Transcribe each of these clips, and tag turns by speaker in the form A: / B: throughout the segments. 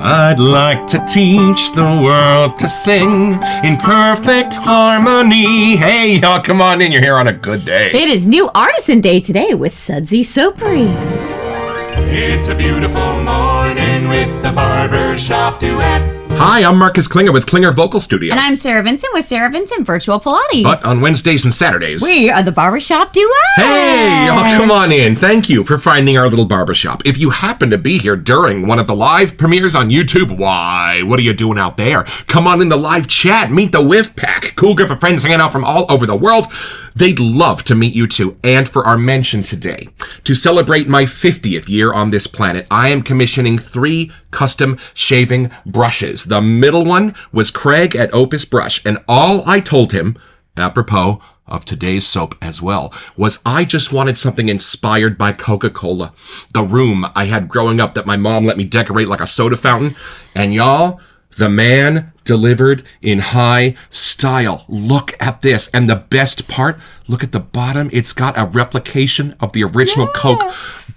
A: I'd like to teach the world to sing in perfect harmony. Hey, y'all, come on in. You're here on a good day.
B: It is New Artisan Day today with Sudsy Soapery.
C: It's a beautiful morning with the Barbershop Duet.
A: Hi, I'm Marcus Klinger with Klinger Vocal Studio.
B: And I'm Sarah Vincent with Sarah Vincent Virtual Pilates.
A: But on Wednesdays and Saturdays,
B: we are the Barbershop Duet.
A: Hey, y'all, come on in. Thank you for finding our little barbershop. If you happen to be here during one of the live premieres on YouTube, why, what are you doing out there? Come on in the live chat. Meet the Whiff Pack. Cool group of friends hanging out from all over the world. They'd love to meet you too. And for our mention today, to celebrate my 50th year on this planet, I am commissioning 3 custom shaving brushes. The middle one was Craig at Opus Brush, and all I told him, apropos of today's soap as well, was I just wanted something inspired by Coca-Cola. The room I had growing up that my mom let me decorate like a soda fountain. And y'all, the man delivered in high style. Look at this. And the best part, look at the bottom. It's got a replication of the original Coke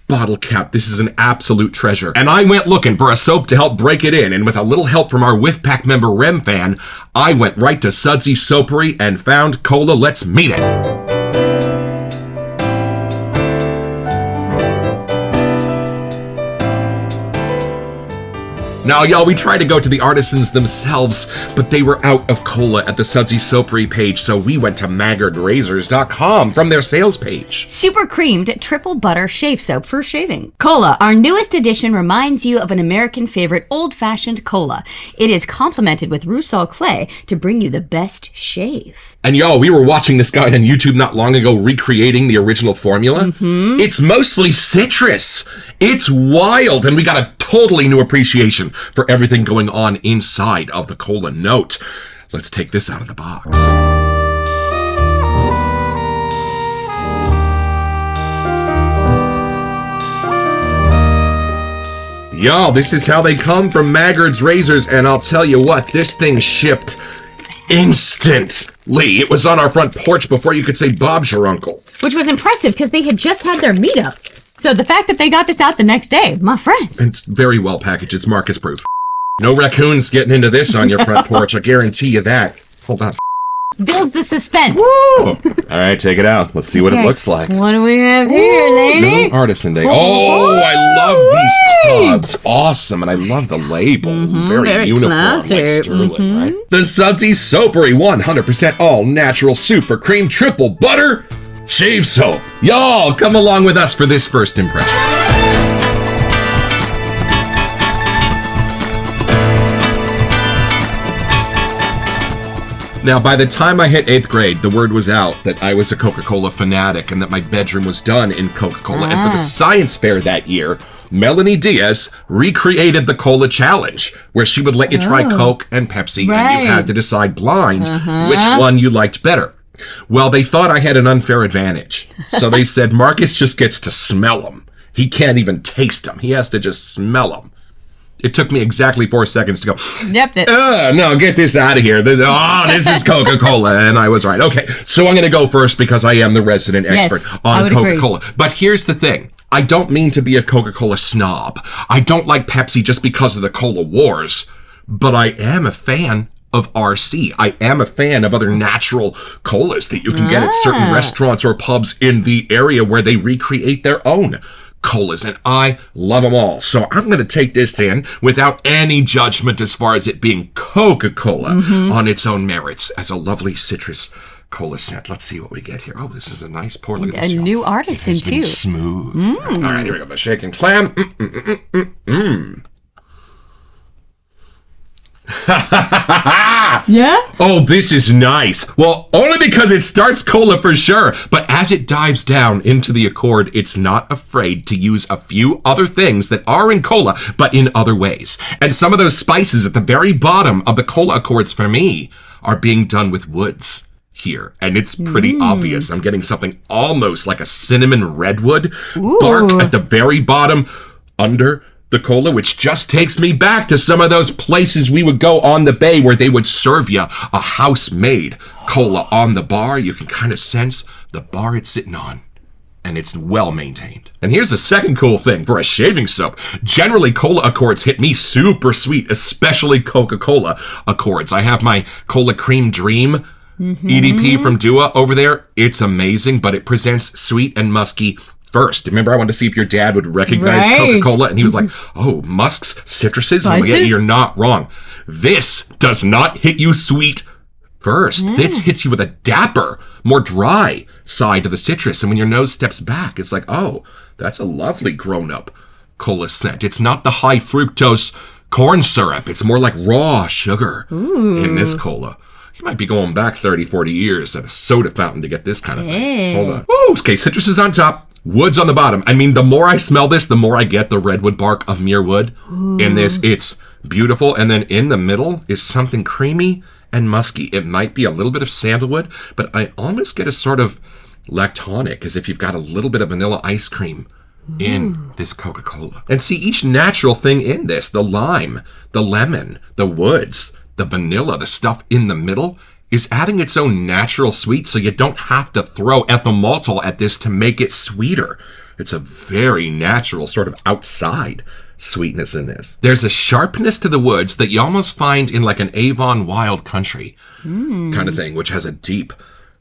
A: bottle cap. This is an absolute treasure. And I went looking for a soap to help break it in. And with a little help from our Whiff Pack member Rem Fan, I went right to Sudsy Soapery and found Cola. Let's meet it. Now, y'all, we tried to go to the artisans themselves, but they were out of cola at the Sudsy Soapery page, so we went to maggardrazors.com from their sales page.
B: Super creamed triple butter shave soap for shaving. Cola, our newest edition, reminds you of an American favorite old-fashioned cola. It is complemented with Rusal clay to bring you the best shave.
A: And y'all, we were watching this guy on YouTube not long ago recreating the original formula. It's mostly citrus. It's wild, and we got a totally new appreciation for everything going on inside of the cola note. Let's take this out of the box. Y'all, this is how they come from Maggard's Razors, and I'll tell you what, this thing shipped instantly. It was on our front porch before you could say Bob's your uncle.
B: Which was impressive because they had just had their meetup. So the fact that they got this out the next day, my friends.
A: It's very well packaged. It's Marcus proof. No raccoons getting into this on your front porch. I guarantee you that. Hold on.
B: Builds the suspense.
A: Woo! All right, take it out. Let's see what it looks like.
B: What do we have here, lady?
A: No Artisan Day. Oh, I love these tubs. Awesome. And I love the label. Very uniform,
B: classy.
A: like sterling, right? The Sudsy Soapery 100% all natural super cream triple butter shave soap. Y'all, come along with us for this first impression. Now, by the time I hit 8th grade, the word was out that I was a Coca-Cola fanatic and that my bedroom was done in Coca-Cola. And for the science fair that year, Melanie Diaz recreated the Cola Challenge, where she would let you try Coke and Pepsi, and you had to decide blind which one you liked better. Well, they thought I had an unfair advantage. So they said, Marcus just gets to smell them. He can't even taste them. He has to just smell them. It took me exactly 4 seconds to go, no, get this out of here. This is Coca-Cola. And I was right. Okay, so I'm going to go first because I am the resident expert on Coca-Cola. Agree. But here's the thing. I don't mean to be a Coca-Cola snob. I don't like Pepsi just because of the Cola Wars. But I am a fan of RC. I am a fan of other natural colas that you can get at certain restaurants or pubs in the area where they recreate their own colas, and I love them all. So I'm going to take this in without any judgment as far as it being Coca-Cola on its own merits as a lovely citrus cola scent. Let's see what we get here. Oh, this is a nice pour. Look at this.
B: A new artisan, too.
A: Smooth. All right, here we go. The shaken clam.
B: Yeah?
A: Oh, this is nice. Well, only because it starts cola for sure. But as it dives down into the accord, it's not afraid to use a few other things that are in cola, but in other ways. And some of those spices at the very bottom of the cola accords for me are being done with woods here. And it's pretty obvious. I'm getting something almost like a cinnamon redwood bark at the very bottom under the cola, which just takes me back to some of those places we would go on the bay where they would serve you a house-made cola on the bar. You can kind of sense the bar it's sitting on and it's well maintained. And here's the second cool thing for a shaving soap. Generally, Cola Accords hit me super sweet, especially Coca-Cola Accords. I have my Cola Cream Dream EDP from Dua over there. It's amazing, but it presents sweet and musky first. Remember, I wanted to see if your dad would recognize Coca-Cola, and he was like, oh, musks, citruses? I'm like, yeah, you're not wrong. This does not hit you sweet first. This hits you with a dapper, more dry side of the citrus. And when your nose steps back, it's like, oh, that's a lovely grown-up cola scent. It's not the high fructose corn syrup. It's more like raw sugar in this cola. You might be going back 30, 40 years at a soda fountain to get this kind of thing. Hold on. Ooh, okay, citrus is on top. Wood's on the bottom. I mean, the more I smell this, the more I get the redwood bark of Muir Wood in this. It's beautiful. And then in the middle is something creamy and musky. It might be a little bit of sandalwood, but I almost get a sort of lactonic, as if you've got a little bit of vanilla ice cream in this Coca-Cola. And see, each natural thing in this, the lime, the lemon, the woods, the vanilla, the stuff in the middle, is adding its own natural sweet, so you don't have to throw ethyl maltol at this to make it sweeter. It's a very natural sort of outside sweetness in this. There's a sharpness to the woods that you almost find in like an Avon Wild Country kind of thing, which has a deep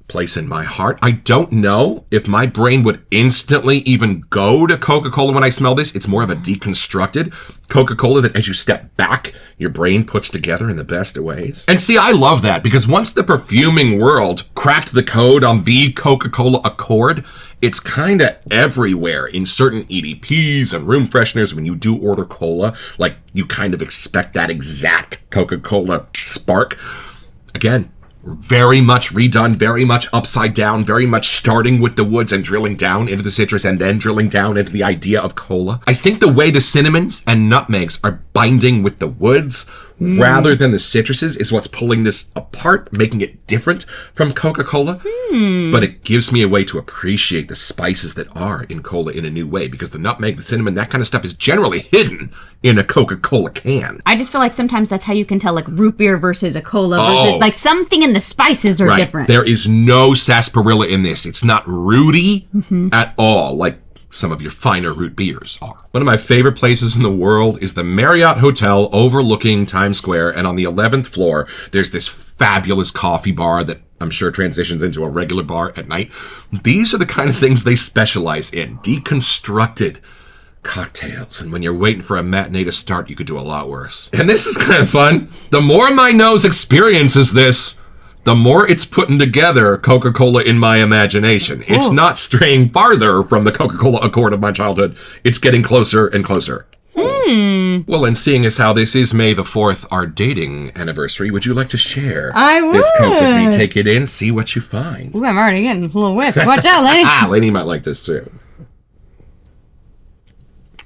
A: place in my heart. I don't know if my brain would instantly even go to Coca-Cola when I smell this. It's more of a deconstructed Coca-Cola that as you step back, your brain puts together in the best of ways. And see, I love that, because once the perfuming world cracked the code on the Coca-Cola Accord, it's kind of everywhere in certain EDPs and room fresheners. When you do order cola, like, you kind of expect that exact Coca-Cola spark. Again, very much redone, very much upside down, very much starting with the woods and drilling down into the citrus and then drilling down into the idea of cola. I think the way the cinnamons and nutmegs are binding with the woods rather than the citruses is what's pulling this apart, making it different from Coca-Cola. But it gives me a way to appreciate the spices that are in cola in a new way, because the nutmeg, the cinnamon, that kind of stuff is generally hidden in a Coca-Cola can.
B: I just feel like sometimes that's how you can tell, like, root beer versus a cola versus, like, something in the spices are different.
A: There is no sarsaparilla in this. It's not rooty at all, like some of your finer root beers are. One of my favorite places in the world is the Marriott Hotel overlooking Times Square, and on the 11th floor, there's this fabulous coffee bar that I'm sure transitions into a regular bar at night. These are the kind of things they specialize in, deconstructed cocktails. And when you're waiting for a matinee to start, you could do a lot worse. And this is kind of fun. The more my nose experiences this, the more it's putting together Coca-Cola in my imagination. It's not straying farther from the Coca-Cola Accord of my childhood. It's getting closer and closer. Well, and seeing as how this is May the 4th, our dating anniversary, would you like to share this Coke with me? Take it in, see what you find.
B: Ooh, I'm already getting a little whiffs. Watch out, Lenny.
A: Lenny might like this too.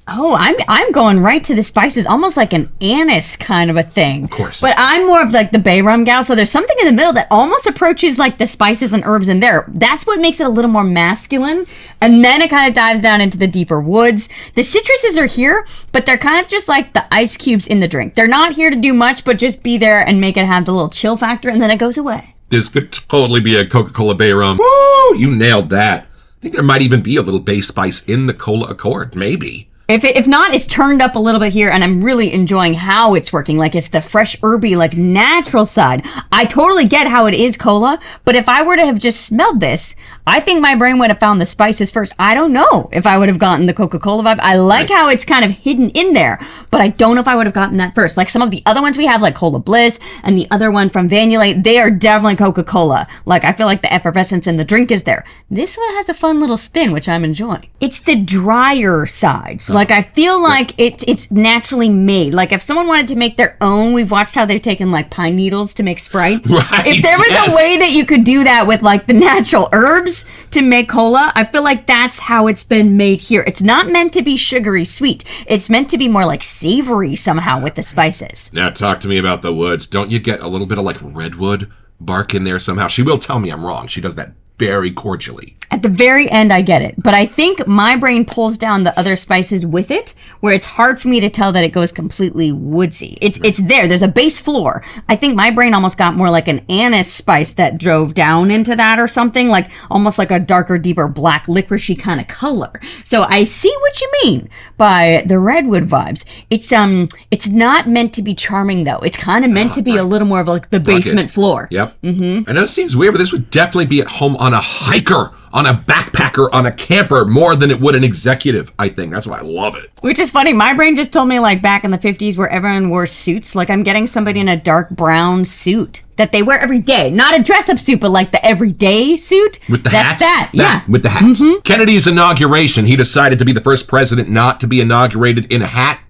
B: Oh, I'm going right to the spices, almost like an anise kind of a thing.
A: Of course.
B: But I'm more of like the bay rum gal, so there's something in the middle that almost approaches like the spices and herbs in there. That's what makes it a little more masculine. And then it kind of dives down into the deeper woods. The citruses are here, but they're kind of just like the ice cubes in the drink. They're not here to do much, but just be there and make it have the little chill factor, and then it goes away.
A: This could totally be a Coca-Cola Bay Rum. Woo! You nailed that. I think there might even be a little bay spice in the Cola Accord, maybe.
B: If not, it's turned up a little bit here, and I'm really enjoying how it's working. Like, it's the fresh, herby, like, natural side. I totally get how it is cola, but if I were to have just smelled this, I think my brain would have found the spices first. I don't know if I would have gotten the Coca-Cola vibe. I like how it's kind of hidden in there, but I don't know if I would have gotten that first. Like, some of the other ones we have, like Cola Bliss, and the other one from Vanulate, they are definitely Coca-Cola. Like, I feel like the effervescence in the drink is there. This one has a fun little spin, which I'm enjoying. It's the drier sides. Like, I feel like it's naturally made. Like, if someone wanted to make their own, we've watched how they've taken, like, pine needles to make Sprite.
A: Right,
B: if there was a way that you could do that with, like, the natural herbs to make cola, I feel like that's how it's been made here. It's not meant to be sugary sweet. It's meant to be more, like, savory somehow with the spices.
A: Now, talk to me about the woods. Don't you get a little bit of, like, redwood bark in there somehow? She will tell me I'm wrong. She does that very cordially.
B: At the very end, I get it. But I think my brain pulls down the other spices with it, where it's hard for me to tell that it goes completely woodsy. It's there. There's a base floor. I think my brain almost got more like an anise spice that drove down into that or something, like almost like a darker, deeper black licoricey kind of color. So I see what you mean by the redwood vibes. It's not meant to be charming, though. It's kind of meant to be a little more of like the basement floor.
A: Yep. Mm-hmm. I know it seems weird, but this would definitely be at home on a hiker, on a backpacker, on a camper, more than it would an executive, I think. That's why I love it.
B: Which is funny. My brain just told me like back in the 50s where everyone wore suits. Like I'm getting somebody in a dark brown suit that they wear every day. Not a dress-up suit, but like the everyday suit.
A: With the
B: hats?
A: That's that.
B: Yeah.
A: With the hats. Mm-hmm. Kennedy's inauguration, he decided to be the first president not to be inaugurated in a hat.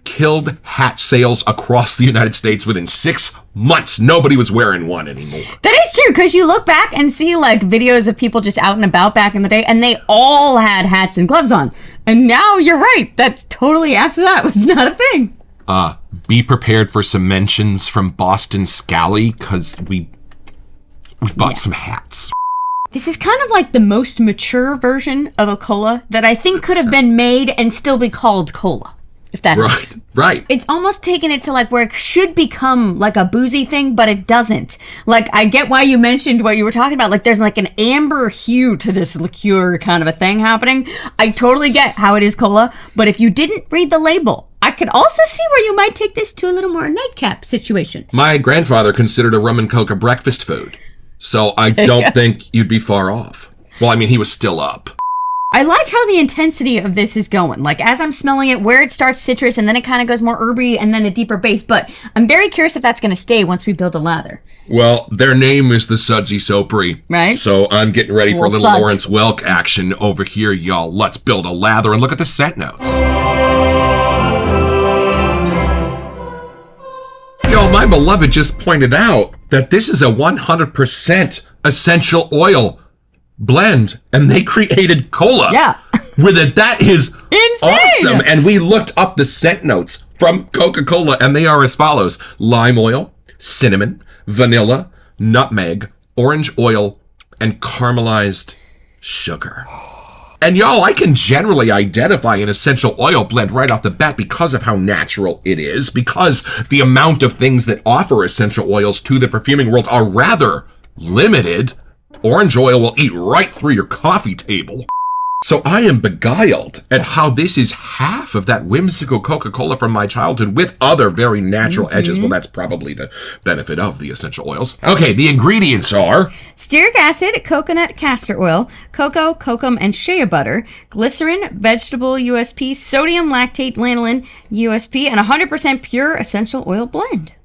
A: Killed hat sales across the United States within 6 months. Nobody was wearing one anymore.
B: That is true, because you look back and see like videos of people just out and about back in the day, and they all had hats and gloves on. And now you're right. That's totally after that was not a thing.
A: Be prepared for some mentions from Boston Scally, because we bought some hats.
B: This is kind of like the most mature version of a cola that I think could have been made and still be called cola. If that helps.
A: Right.
B: It's almost taken it to like where it should become like a boozy thing, but it doesn't. Like, I get why you mentioned what you were talking about. Like, there's like an amber hue to this liqueur kind of a thing happening. I totally get how it is cola, but if you didn't read the label, I could also see where you might take this to a little more nightcap situation.
A: My grandfather considered a rum and coke a breakfast food, so I don't think you'd be far off. Well, I mean, he was still up.
B: I like how the intensity of this is going. Like, as I'm smelling it, where it starts citrus, and then it kind of goes more herby, and then a deeper base. But I'm very curious if that's going to stay once we build a lather.
A: Well, their name is the Sudsy Soapery.
B: Right.
A: So I'm getting ready for a little
B: suds.
A: Lawrence Welk action over here, y'all. Let's build a lather and look at the scent notes. Yo, my beloved just pointed out that this is a 100% essential oil blend, and they created cola with it. That is
B: insane.
A: Awesome. And we looked up the scent notes from Coca-Cola, and they are as follows: lime oil, cinnamon, vanilla, nutmeg, orange oil, and caramelized sugar. And y'all, I can generally identify an essential oil blend right off the bat because of how natural it is, because the amount of things that offer essential oils to the perfuming world are rather limited. Orange oil will eat right through your coffee table. So I am beguiled at how this is half of that whimsical Coca-Cola from my childhood with other very natural edges. Well, that's probably the benefit of the essential oils. Okay, the ingredients are
B: stearic acid, coconut castor oil, cocoa, kokum, and shea butter, glycerin, vegetable USP, sodium lactate lanolin USP, and 100% pure essential oil blend.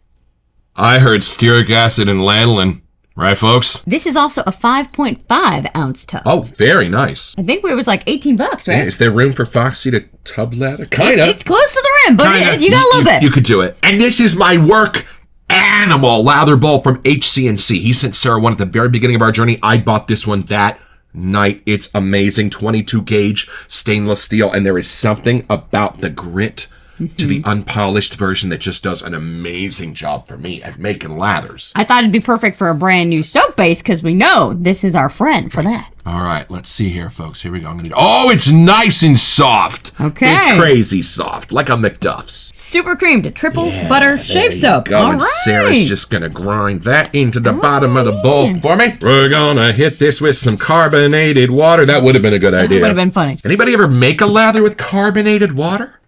A: I heard stearic acid and lanolin. Right, folks?
B: This is also a 5.5 ounce tub.
A: Oh, very nice.
B: I think it was like $18, right?
A: Yeah, is there room for Foxy to tub lather? Kind of.
B: It's close to the rim, but you got a little bit.
A: You could do it. And this is my work animal lather bowl from HC&C. He sent Sarah one at the very beginning of our journey. I bought this one that night. It's amazing. 22 gauge stainless steel. And there is something about the grit to the unpolished version that just does an amazing job for me at making lathers.
B: I thought it'd be perfect for a brand new soap base because we know this is our friend for that.
A: All right, let's see here, folks. Here we go. Oh, it's nice and soft.
B: Okay.
A: It's crazy soft, like a McDuff's.
B: Super creamed triple butter shave soap.
A: All right. Sarah's just going to grind that into the bottom of the bowl for me. We're going to hit this with some carbonated water. That would have been a good idea.
B: That would have been funny.
A: Anybody ever make a lather with carbonated water?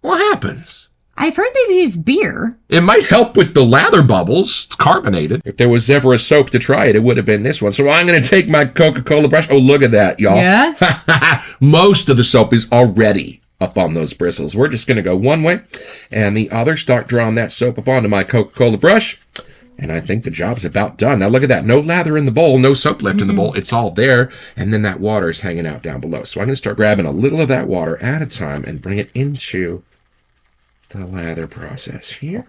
A: What happens?
B: I've heard they've used beer.
A: It might help with the lather bubbles. It's carbonated. If there was ever a soap to try it, it would have been this one. So I'm going to take my Coca-Cola brush. Oh, look at that, y'all.
B: Yeah?
A: Most of the soap is already up on those bristles. We're just going to go one way and the other. Start drawing that soap up onto my Coca-Cola brush. And I think the job's about done. Now look at that. No lather in the bowl, no soap left in the bowl. It's all there. And then that water is hanging out down below. So I'm going to start grabbing a little of that water at a time and bring it into the lather process here.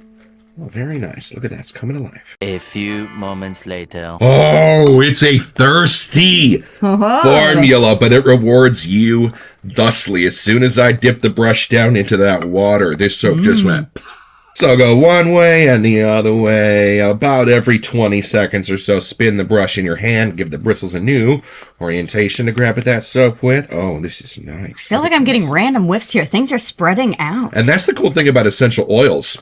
A: Oh, very nice. Look at that. It's coming alive.
D: A few moments later.
A: Oh, it's a thirsty formula, but it rewards you thusly. As soon as I dip the brush down into that water, this soap just went So go one way and the other way. About every 20 seconds or so, spin the brush in your hand. Give the bristles a new orientation to grab at that soap with. Oh, this is nice.
B: I feel like I'm getting random whiffs here. Things are spreading out.
A: And that's the cool thing about essential oils.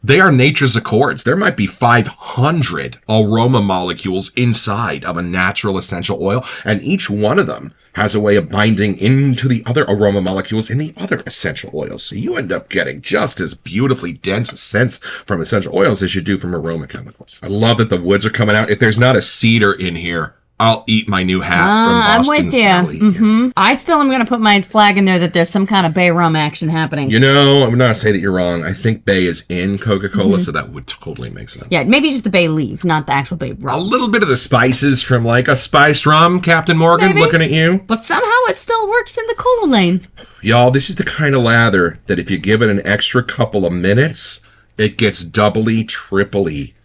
A: They are nature's accords. There might be 500 aroma molecules inside of a natural essential oil, and each one of them has a way of binding into the other aroma molecules in the other essential oils. So you end up getting just as beautifully dense scents from essential oils as you do from aroma chemicals. I love that the woods are coming out. If there's not a cedar in here, I'll eat my new hat from Boston's Alley.
B: I still am going to put my flag in there that there's some kind of bay rum action happening.
A: You know, I would not say that you're wrong. I think bay is in Coca-Cola, so that would totally make sense.
B: Yeah, maybe just the bay leaf, not the actual bay
A: A
B: rum.
A: little bit of the spices from like a spiced rum, Captain Morgan,
B: Maybe.
A: looking at you.
B: But somehow it still works in the cola lane.
A: Y'all, this is the kind of lather that if you give it an extra couple of minutes, it gets doubly, triply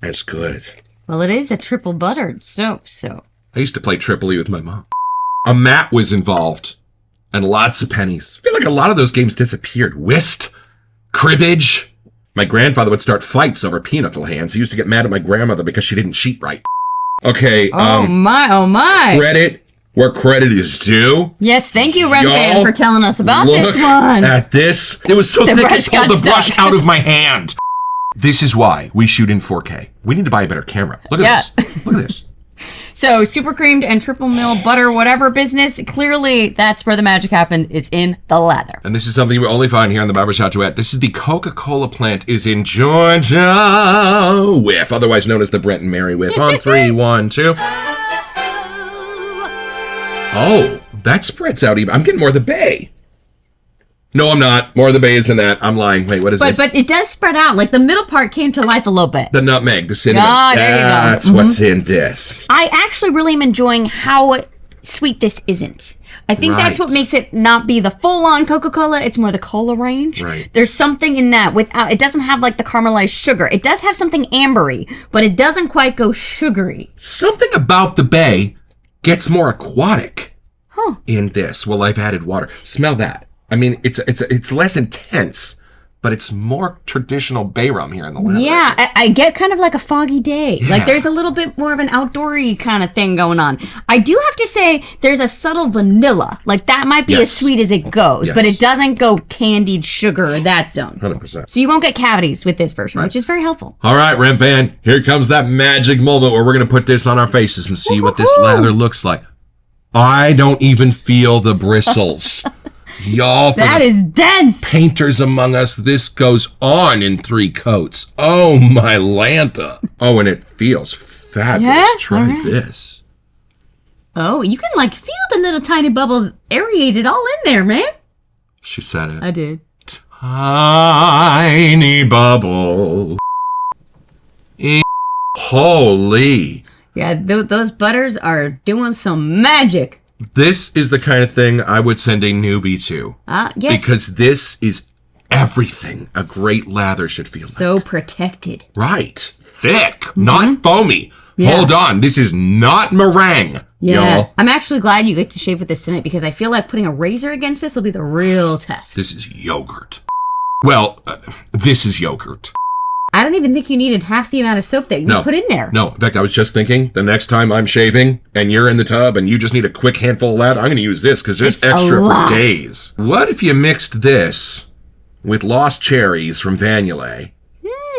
A: as good.
B: Well, it is a triple buttered soap, so.
A: I used to play Tripoli with my mom. A mat was involved, and lots of pennies. I feel like a lot of those games disappeared. Whist, cribbage. My grandfather would start fights over pinochle hands. He used to get mad at my grandmother because she didn't cheat right. Okay,
B: Oh my.
A: credit where credit is due.
B: Yes, thank you, Red
A: Y'all,
B: Fan, for telling us about this
A: Look
B: one.
A: at this. It was so
B: The
A: thick
B: brush
A: it pulled
B: got
A: the brush
B: stuck.
A: out of my hand. This is why we shoot in 4K. We need to buy a better camera. Look at this. Look at this.
B: So, super creamed and triple mill butter, whatever business, clearly that's where the magic happened, is in the lather.
A: And this is something we only find here on the Barbershop Duet. This is the Coca-Cola plant is in Georgia whiff, otherwise known as the Brent and Mary whiff. On 3, 1, 2. Oh, that spreads out even. I'm getting more of the bay. No, I'm not. More of the bay is in that. I'm lying. Wait, what is this?
B: But it does spread out. Like, the middle part came to life a little bit.
A: The nutmeg, the cinnamon.
B: Ah, there you go.
A: That's what's in this.
B: I actually really am enjoying how sweet this isn't. I think that's what
A: Right.
B: makes it not be the full-on Coca-Cola. It's more the cola range.
A: Right.
B: There's something in that without. It doesn't have like the caramelized sugar. It does have something ambery, but it doesn't quite go sugary.
A: Something about the bay gets more aquatic in this. Well, I've added water. Smell that. I mean, it's less intense, but it's more traditional bay rum here in the lab.
B: Yeah, I get kind of like a foggy day.
A: Yeah.
B: Like there's a little bit more of an outdoory kind of thing going on. I do have to say there's a subtle vanilla. Like that might be as
A: Yes.
B: sweet as it goes,
A: Yes.
B: but it doesn't go candied sugar in that zone.
A: 100%.
B: So you won't get cavities with this version, which is very helpful.
A: All right, Rem Fan, here comes that magic moment where we're going to put this on our faces and see what this lather looks like. I don't even feel the bristles. Y'all, for
B: That
A: the
B: is dense.
A: painters among us, this goes on in 3 coats. Oh, my Lanta. Oh, and it feels fabulous.
B: Yeah?
A: Try
B: All right.
A: this.
B: Oh, you can like feel the little tiny bubbles aerated all in there, man.
A: She said it.
B: I did.
A: Tiny bubble. Holy.
B: Yeah, those butters are doing some magic.
A: This is the kind of thing I would send a newbie to.
B: Yes.
A: Because this is everything a great lather should feel like.
B: So protected.
A: Right. Thick, not foamy.
B: Yeah.
A: Hold on. This is not meringue,
B: Yeah.
A: y'all.
B: I'm actually glad you get to shave with this tonight because I feel like putting a razor against this will be the real test.
A: This is yogurt. Well, this is yogurt.
B: I don't even think you needed half the amount of soap that you put in there.
A: No, in fact, I was just thinking the next time I'm shaving and you're in the tub and you just need a quick handful of lather, I'm going to use this because there's
B: It's a
A: extra
B: lot.
A: for days. What if you mixed this with lost cherries from Vanillay?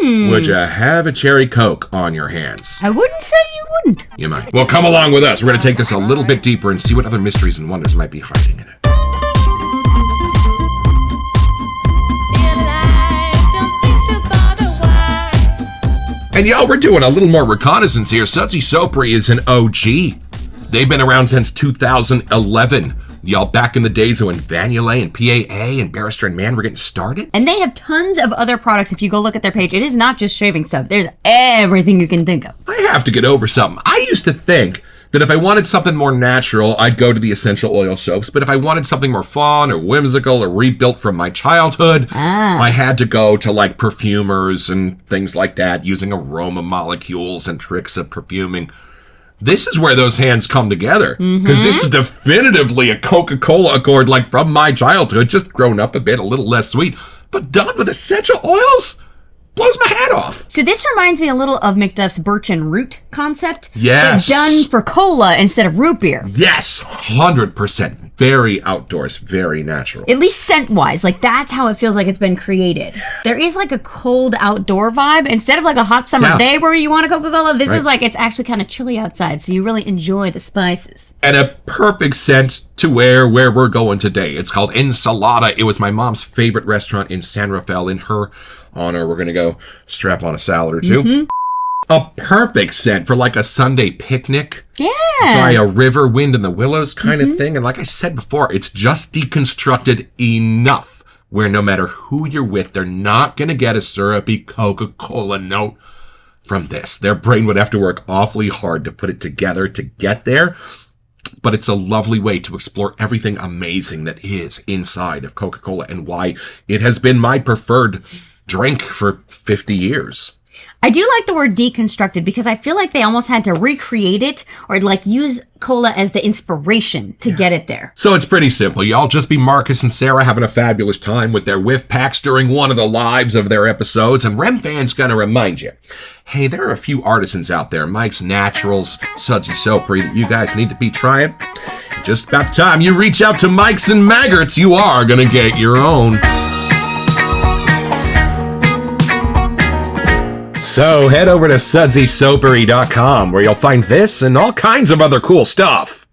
A: Would you have a cherry Coke on your hands?
B: I wouldn't say you wouldn't.
A: You might. Well, come along with us. We're going to take this a little bit deeper and see what other mysteries and wonders might be hiding in it. And y'all, we're doing a little more reconnaissance here. Sudsy Soapery is an OG. They've been around since 2011. Y'all, back in the days when Vanillay and PAA and Barrister and Mann were getting started.
B: And they have tons of other products. If you go look at their page, it is not just shaving soap. There's everything you can think of.
A: I have to get over something. I used to think that if I wanted something more natural, I'd go to the essential oil soaps. But if I wanted something more fun or whimsical or rebuilt from my childhood, I had to go to like perfumers and things like that, using aroma molecules and tricks of perfuming. This is where those hands come together, because this is definitively a Coca-Cola accord, like from my childhood, just grown up a bit, a little less sweet, but done with essential oils. blows my hat off.
B: So this reminds me a little of McDuff's birch and root concept.
A: Yes.
B: But done for cola instead of root beer.
A: Yes, 100%. Very outdoors, very natural.
B: At least scent-wise, like that's how it feels like it's been created. There is like a cold outdoor vibe. Instead of like a hot summer day where you want a Coca-Cola, this is like it's actually kind of chilly outside, so you really enjoy the spices.
A: And a perfect scent to where we're going today. It's called Ensalada. It was my mom's favorite restaurant in San Rafael. In her honor, we're going to go strap on a salad or two. A perfect scent for like a Sunday picnic.
B: Yeah.
A: By a river, wind in the willows kind of thing. And like I said before, it's just deconstructed enough where no matter who you're with, they're not going to get a syrupy Coca-Cola note from this. Their brain would have to work awfully hard to put it together to get there. But it's a lovely way to explore everything amazing that is inside of Coca-Cola and why it has been my preferred drink for 50 years.
B: I do like the word deconstructed because I feel like they almost had to recreate it or like use cola as the inspiration to get it there.
A: So it's pretty simple. Y'all just be Marcus and Sarah having a fabulous time with their whiff packs during one of the lives of their episodes. And Rem Fan's going to remind you, hey, there are a few artisans out there, Mike's Naturals, Sudsy Soapery, that you guys need to be trying. Just about the time you reach out to Mike's and Maggots, you are going to get your own. So head over to SudsySoapery.com where you'll find this and all kinds of other cool stuff.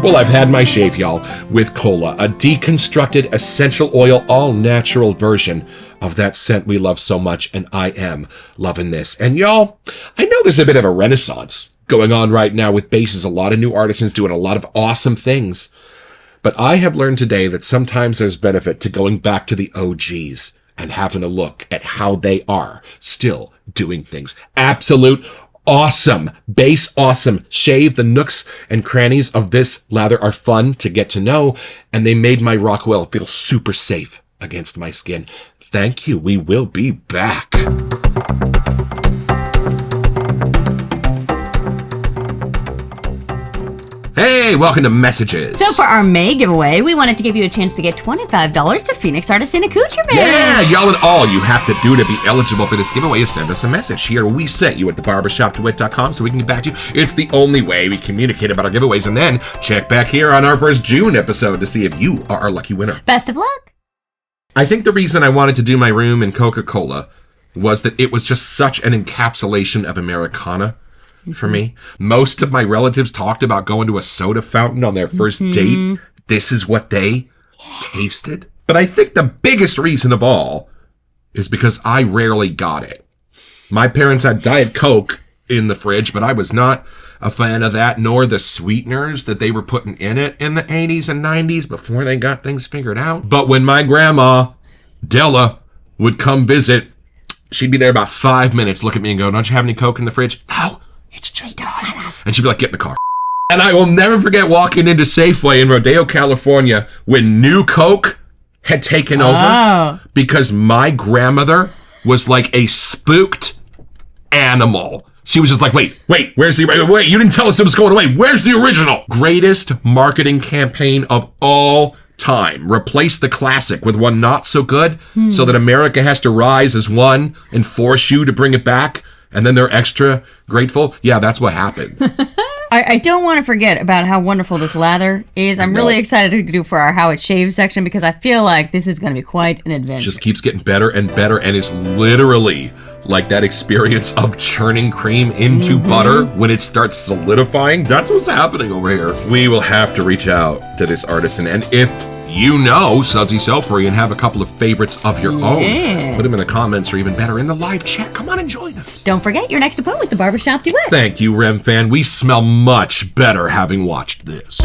A: Well, I've had my shave, y'all, with cola, a deconstructed essential oil, all-natural version of that scent we love so much, and I am loving this. And y'all, I know there's a bit of a renaissance going on right now with bases, a lot of new artisans doing a lot of awesome things. But I have learned today that sometimes there's benefit to going back to the OGs and having a look at how they are still doing things. Absolute awesome, base awesome. Shave, the nooks and crannies of this lather are fun to get to know, and they made my Rockwell feel super safe against my skin. Thank you. We will be back. Hey, welcome to Messages.
B: So for our May giveaway, we wanted to give you a chance to get $25 to Phoenix Artisan Accoutrements.
A: Yeah, y'all, and all you have to do to be eligible for this giveaway is send us a message. Here we sent you at the barbershopduet.com so we can get back to you. It's the only way we communicate about our giveaways, and then check back here on our first June episode to see if you are our lucky winner.
B: Best of luck.
A: I think the reason I wanted to do my room in Coca-Cola was that it was just such an encapsulation of Americana. For me, most of my relatives talked about going to a soda fountain on their first date. This is what they tasted. But I think the biggest reason of all is because I rarely got it. My parents had Diet Coke in the fridge, but I was not a fan of that, nor the sweeteners that they were putting in it in the 80s and 90s before they got things figured out. But when my grandma, Della, would come visit, she'd be there about 5 minutes, look at me and go, "Don't you have any Coke in the fridge?" "No. It's just diet." And she'd be like, "Get in the car." And I will never forget walking into Safeway in Rodeo, California when New Coke had taken over because my grandmother was like a spooked animal. She was just like, wait, where's the, wait, you didn't tell us it was going away. Where's the original? Greatest marketing campaign of all time. Replace the classic with one not so good so that America has to rise as one and force you to bring it back. And then they're extra grateful. Yeah, that's what happened.
B: I don't want to forget about how wonderful this lather is. I'm really excited to do for our How It Shaves section because I feel like this is going to be quite an adventure.
A: Just keeps getting better and better, and it's literally like that experience of churning cream into butter when it starts solidifying. That's what's happening over here. We will have to reach out to this artisan, and if you know Sudsy Soapery and have a couple of favorites of your own, put them in the comments or even better in the live chat. Come on and join us.
B: Don't forget your next appointment with the Barbershop Duet.
A: Thank you, Rem Fan. We smell much better having watched this.